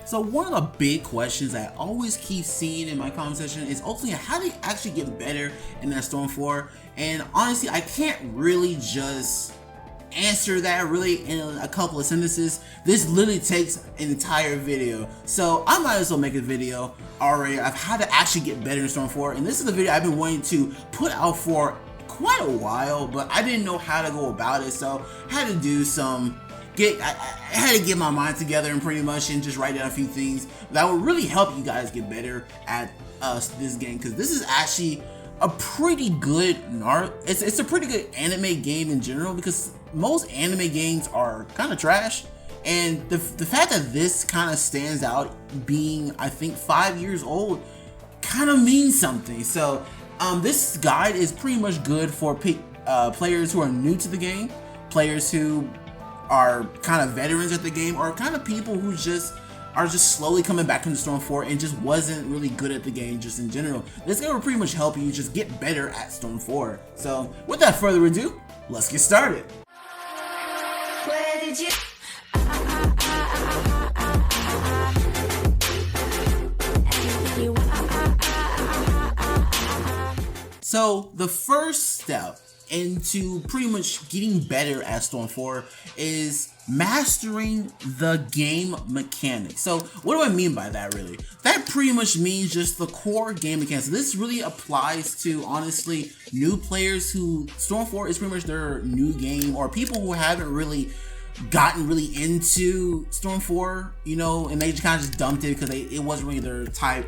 So one of the big questions I always keep seeing in my comment section is ultimately how do you actually get better in that Storm 4? And honestly, I can't really just answer that really in a couple of sentences. This literally takes an entire video, so I might as well make a video already of how to actually get better in Storm 4. And this is the video I've been wanting to put out for quite a while, but I didn't know how to go about it, so I had to do some I had to get my mind together and pretty much and just write down a few things that would really help you guys get better at this game, because this is actually a pretty good it's a pretty good anime game in general, because most anime games are kind of trash, and the fact that this kind of stands out being, I think, 5 years old kind of means something. So this guide is pretty much good for players who are new to the game, players who are kind of veterans at the game, or kind of people who are just slowly coming back into Storm 4 and just wasn't really good at the game just in general. This game will pretty much help you just get better at Storm 4. So without further ado, let's get started. Where did you So the first step into pretty much getting better at Storm 4 is mastering the game mechanics. So what do I mean by that really? That pretty much means just the core game mechanics. This really applies to, honestly, new players who Storm 4 is pretty much their new game, or people who haven't really gotten really into Storm 4, you know, and they just kind of just dumped it because it wasn't really their type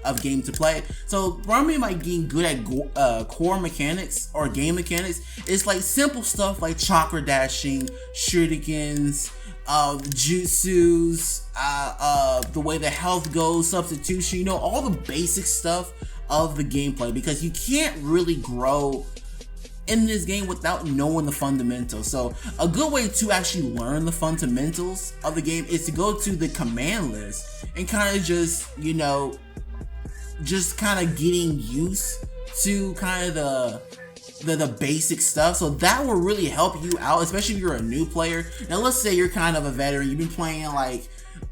of game to play. So what I mean by getting good at core mechanics or game mechanics is like simple stuff like chakra dashing, shurikens, jutsus, the way the health goes, substitution, you know, all the basic stuff of the gameplay, because you can't really grow in this game without knowing the fundamentals. So a good way to actually learn the fundamentals of the game is to go to the command list and kind of just, you know, just kind of getting used to kind of the basic stuff. So that will really help you out, especially if you're a new player. Now let's say you're kind of a veteran, you've been playing like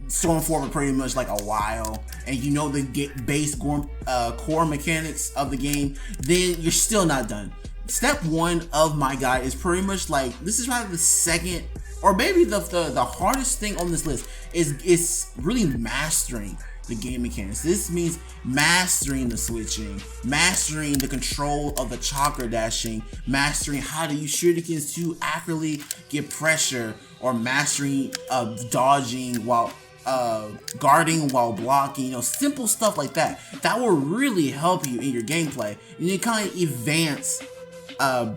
Storm 4 for pretty much like a while, and you know the base core mechanics of the game, then you're still not done. Step 1 of my guide is pretty much like, this is probably the second, or maybe the hardest thing on this list is really mastering the game mechanics. This means mastering the switching, mastering the control of the chakra dashing, mastering how to use shurikens to accurately get pressure, or mastering dodging while guarding while blocking, you know, simple stuff like that. That will really help you in your gameplay, and you kind of advance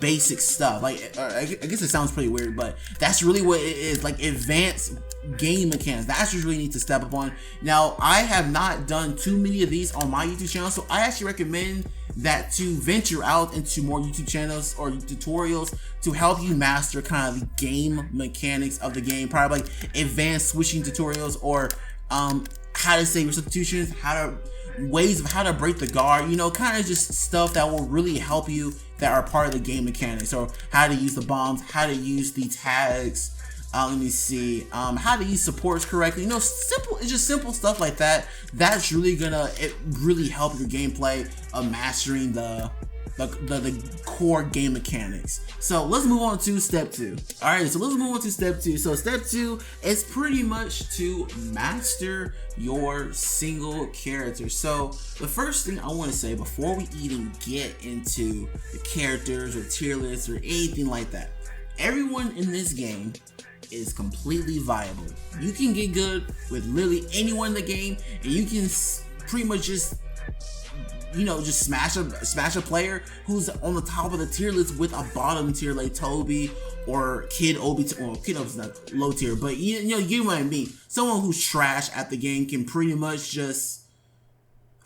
basic stuff. Like I guess it sounds pretty weird, but that's really what it is, like advanced game mechanics. That's what you really need to step up on. Now I have not done too many of these on my YouTube channel, so I actually recommend that to venture out into more YouTube channels or tutorials to help you master kind of the game mechanics of the game, probably like advanced switching tutorials, or how to save your substitutions, ways of how to break the guard, you know, kind of just stuff that will really help you that are part of the game mechanics, or how to use the bombs, how to use the tags, let me see, how to use supports correctly, you know, it's just simple stuff like that. That's really gonna really help your gameplay of mastering the core game mechanics. So let's move on to step 2. All right, so let's move on to step 2. So step 2 is pretty much to master your single character. So the first thing I want to say before we even get into the characters or tier lists or anything like that, everyone in this game is completely viable. You can get good with literally anyone in the game, and you can pretty much just, you know, just smash a player who's on the top of the tier list with a bottom tier like Toby or Kid Obi. Well, Kid Obi's not low tier, but you know, you get what I mean. Someone who's trash at the game can pretty much just,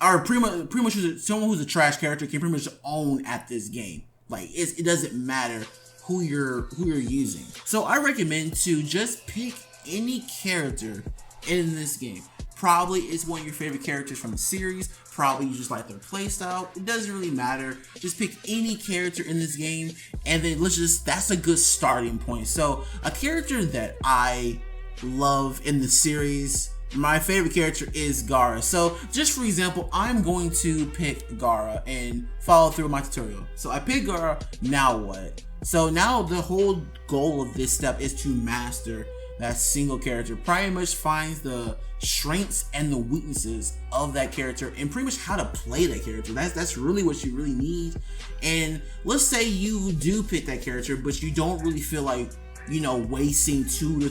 or pretty much someone who's a trash character can pretty much own at this game. Like it doesn't matter who you're using. So I recommend to just pick any character in this game. Probably it's one of your favorite characters from the series. Probably you just like their playstyle. It doesn't really matter. Just pick any character in this game, and then that's a good starting point. So a character that I love in the series my favorite character is Gaara. So just for example, I'm going to pick Gaara and follow through my tutorial. So I pick Gaara, now what? So now the whole goal of this step is to master that single character. Pretty much finds the strengths and the weaknesses of that character and pretty much how to play that character. That's really what you really need. And let's say you do pick that character, but you don't really feel like, you know, wasting 2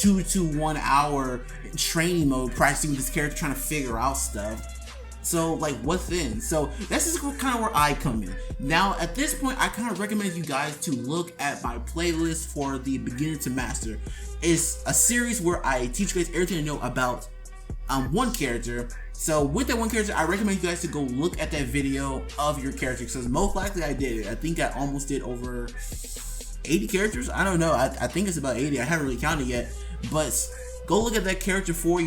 to 1 hour training mode practicing this character, trying to figure out stuff. So like, what then? So this is kind of where I come in. Now at this point, I kind of recommend you guys to look at my playlist for the beginner to master. It's a series where I teach you guys everything to know about one character. So with that one character, I recommend you guys to go look at that video of your character, because most likely I did it. I think I almost did over 80 characters. I don't know. I think it's about 80. I haven't really counted yet, but go look at that character for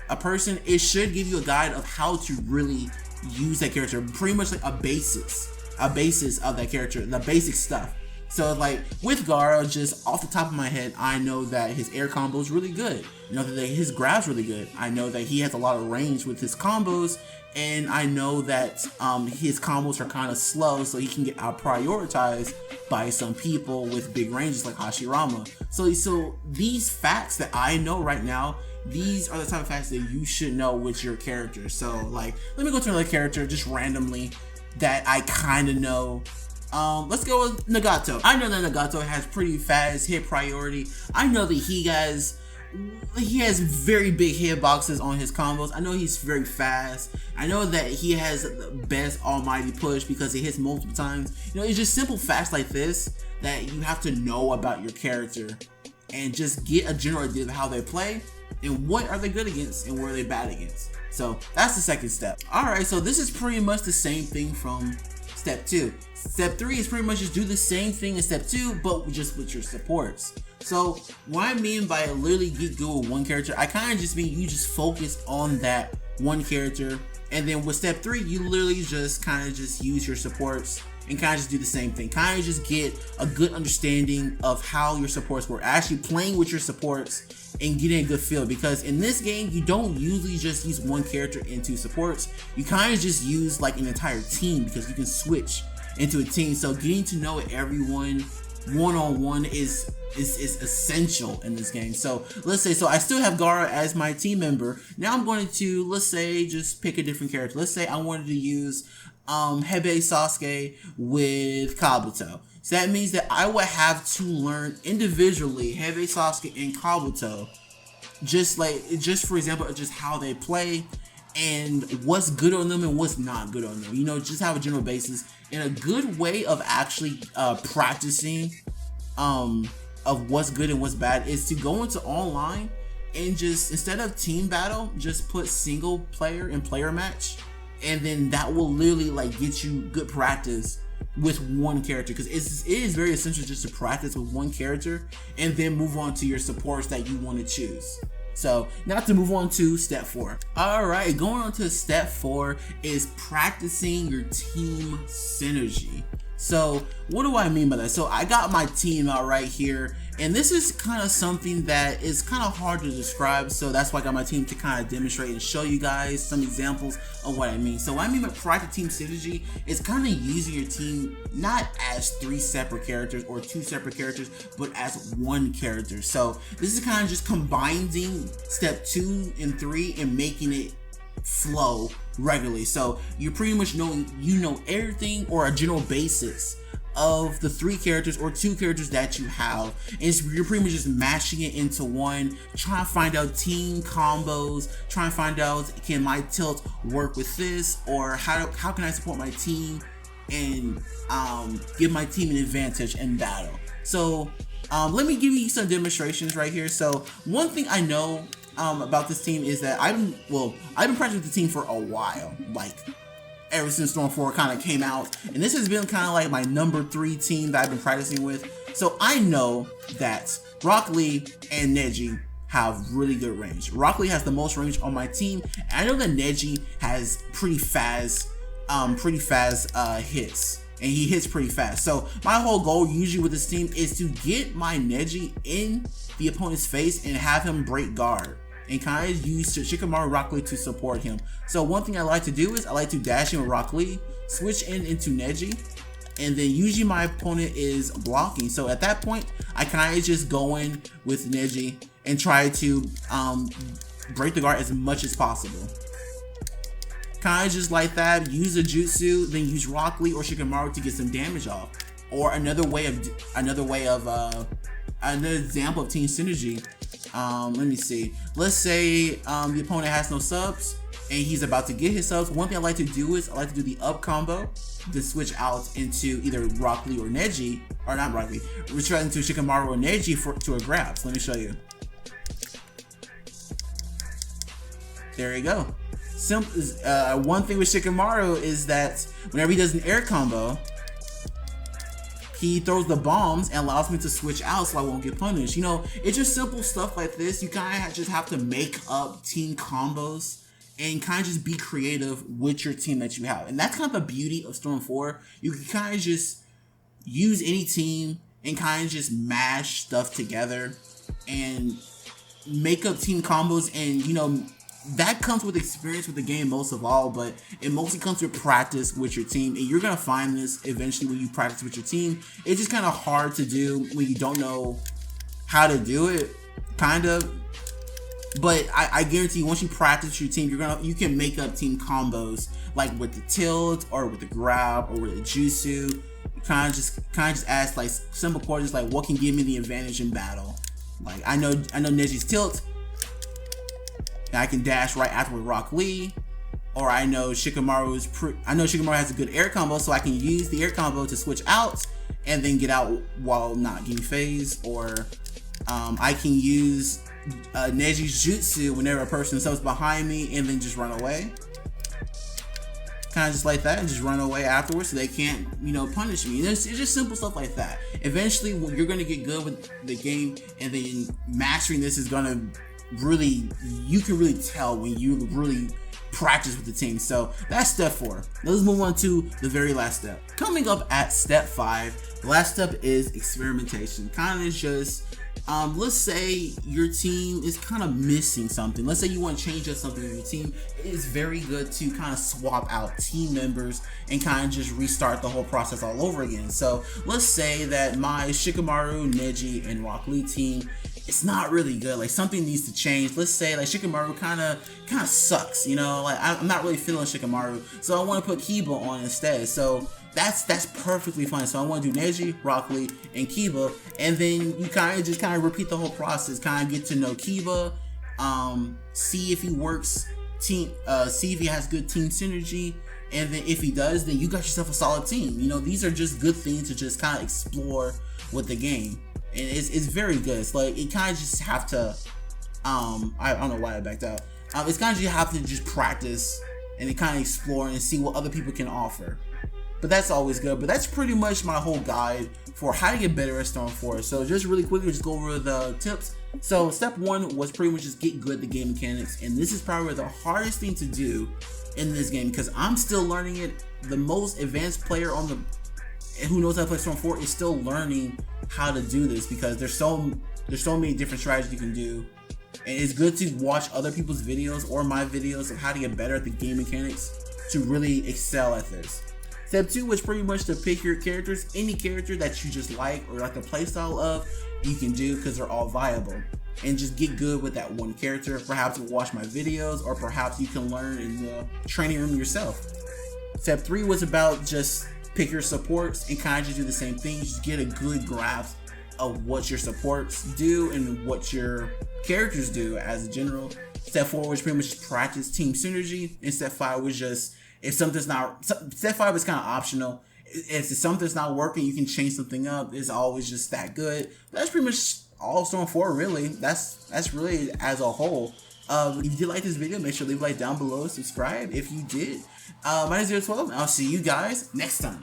a person. It should give you a guide of how to really use that character, pretty much like a basis of that character, the basic stuff. So like with Gaara, just off the top of my head, I know that his air combo is really good. You know that his grab's really good. I know that he has a lot of range with his combos, and I know that his combos are kind of slow, so he can get out prioritized by some people with big ranges like Hashirama. So these facts that I know right now, these are the type of facts that you should know with your character. So like, let me go to another character just randomly that I kind of know. Let's go with Nagato. I know that Nagato has pretty fast hit priority. I know that he has very big hitboxes on his combos. I know he's very fast. I know that he has the best almighty push because he hits multiple times. You know, it's just simple facts like this that you have to know about your character and just get a general idea of how they play and what are they good against and where are they bad against. So that's the second step. Alright, so this is pretty much the same thing from step 2. Step 3 is pretty much just do the same thing in step 2, but just with your supports. So what I mean by literally get good with one character, I kind of just mean you just focus on that one character, and then with step 3, you literally just kind of just use your supports and kind of just do the same thing. Kind of just get a good understanding of how your supports work, actually playing with your supports and getting a good feel, because in this game you don't usually just use one character into supports. You kind of just use like an entire team, because you can switch into a team. So getting to know everyone one-on-one is essential in this game. So let's say, so I still have Gaara as my team member. Now I'm going to, let's say, just pick a different character. Let's say I wanted to use Hebe Sasuke with Kabuto. So that means that I would have to learn individually Hebe Sasuke and Kabuto, just for example, just how they play and what's good on them and what's not good on them. You know, just have a general basis. And a good way of actually practicing of what's good and what's bad is to go into online and just, instead of team battle, just put single player and player match, and then that will literally like get you good practice with one character, because it is very essential just to practice with one character and then move on to your supports that you want to choose. So now to move on to step 4. Alright, going on to step 4 is practicing your team synergy. So what do I mean by that? So I got my team out right here, and this is kind of something that is kind of hard to describe, so that's why I got my team to kind of demonstrate and show you guys some examples of what I mean. So what I mean by practicing team synergy is kind of using your team not as 3 separate characters or 2 separate characters, but as one character. So this is kind of just combining step 2 and 3 and making it flow regularly. So you're pretty much you know everything or a general basis of the 3 characters or 2 characters that you have, and you're pretty much just mashing it into one, trying to find out team combos, trying to find out, can my tilt work with this, or how can I support my team and give my team an advantage in battle. So let me give you some demonstrations right here. So one thing I know about this team is that I've been practicing with the team for a while, like ever since Storm 4 kind of came out, and this has been kind of like my number 3 team that I've been practicing with. So I know that Rock Lee and Neji have really good range. Rock Lee has the most range on my team, and I know that Neji has pretty fast hits, and he hits pretty fast. So my whole goal usually with this team is to get my Neji in the opponent's face and have him break guard and kind of use Shikamaru Rock Lee to support him. So one thing I like to do is I like to dash in with Rock Lee, switch in into Neji, and then usually my opponent is blocking. So at that point, I kind of just go in with Neji and try to break the guard as much as possible. Kind of just like that, use a jutsu, then use Rock Lee or Shikamaru to get some damage off. Or another example of team synergy. Let me see. Let's say the opponent has no subs and he's about to get his subs. One thing I like to do is I like to do the up combo, to switch out into either Rock Lee or Neji, or not Rock Lee, retreat into Shikamaru or Neji to a grab. So let me show you. There you go. Simple. One thing with Shikamaru is that whenever he does an air combo, he throws the bombs and allows me to switch out so I won't get punished. You know, it's just simple stuff like this. You kind of just have to make up team combos and kind of just be creative with your team that you have. And that's kind of the beauty of Storm 4. You can kind of just use any team and kind of just mash stuff together and make up team combos. And, you know, that comes with experience with the game most of all, but it mostly comes with practice with your team. And you're going to find this eventually when you practice with your team. It's just kind of hard to do when you don't know how to do it, kind of. But I guarantee you, once you practice with your team, you can make up team combos like with the tilt or with the grab or with the jutsu. You kind of just ask like simple questions like, what can give me the advantage in battle? Like I know Neji's tilt, and I can dash right after with Rock Lee, or I know Shikamaru has a good air combo, so I can use the air combo to switch out and then get out while not getting phased, or I can use Neji's jutsu whenever a person subs behind me and then just run away. Kind of just like that, and just run away afterwards so they can't, you know, punish me. It's just simple stuff like that. Eventually, you're going to get good with the game, and then mastering this is going to really, you can really tell when you really practice with the team. So that's step 4. Now let's move on to the very last step. Coming up at step 5, the last step is experimentation. Kind of just let's say your team is kind of missing something. Let's say you want to change up something in your team. It is very good to kind of swap out team members and kind of just restart the whole process all over again. So let's say that my Shikamaru, Neji, and Rock Lee team, it's not really good. Like something needs to change. Let's say like Shikamaru kind of sucks. You know, like I'm not really feeling Shikamaru, so I want to put Kiba on instead. So that's perfectly fine. So I want to do Neji, Rock Lee, and Kiba, and then you kind of repeat the whole process. Kind of get to know Kiba, see if he works team, see if he has good team synergy, and then if he does, then you got yourself a solid team. You know, these are just good things to just kind of explore with the game, and it's very good. It's like it kind of just have to, I don't know why I backed out. It's kind of you have to just practice and kind of explore and see what other people can offer. But that's always good. But that's pretty much my whole guide for how to get better at Storm 4. So just really quickly, just go over the tips. So step 1 was pretty much just get good at the game mechanics. And this is probably the hardest thing to do in this game because I'm still learning it. The most advanced player on the who knows how to play Storm 4 is still learning how to do this because there's so many different strategies you can do. And it's good to watch other people's videos or my videos of how to get better at the game mechanics to really excel at this. Step 2 was pretty much to pick your characters. Any character that you just like or like the playstyle of, you can do because they're all viable. And just get good with that one character. Perhaps you watch my videos or perhaps you can learn in the training room yourself. Step 3 was about just pick your supports and kind of just do the same thing. Just get a good grasp of what your supports do and what your characters do as a general. Step 4 was pretty much just practice team synergy. And step 5 was just if something's not, step 5 is kind of optional. If something's not working, you can change something up. It's always just that good. That's pretty much all of Storm 4, really. That's really as a whole. If you did like this video, make sure to leave a like down below, subscribe if you did. My name is 012, and I'll see you guys next time.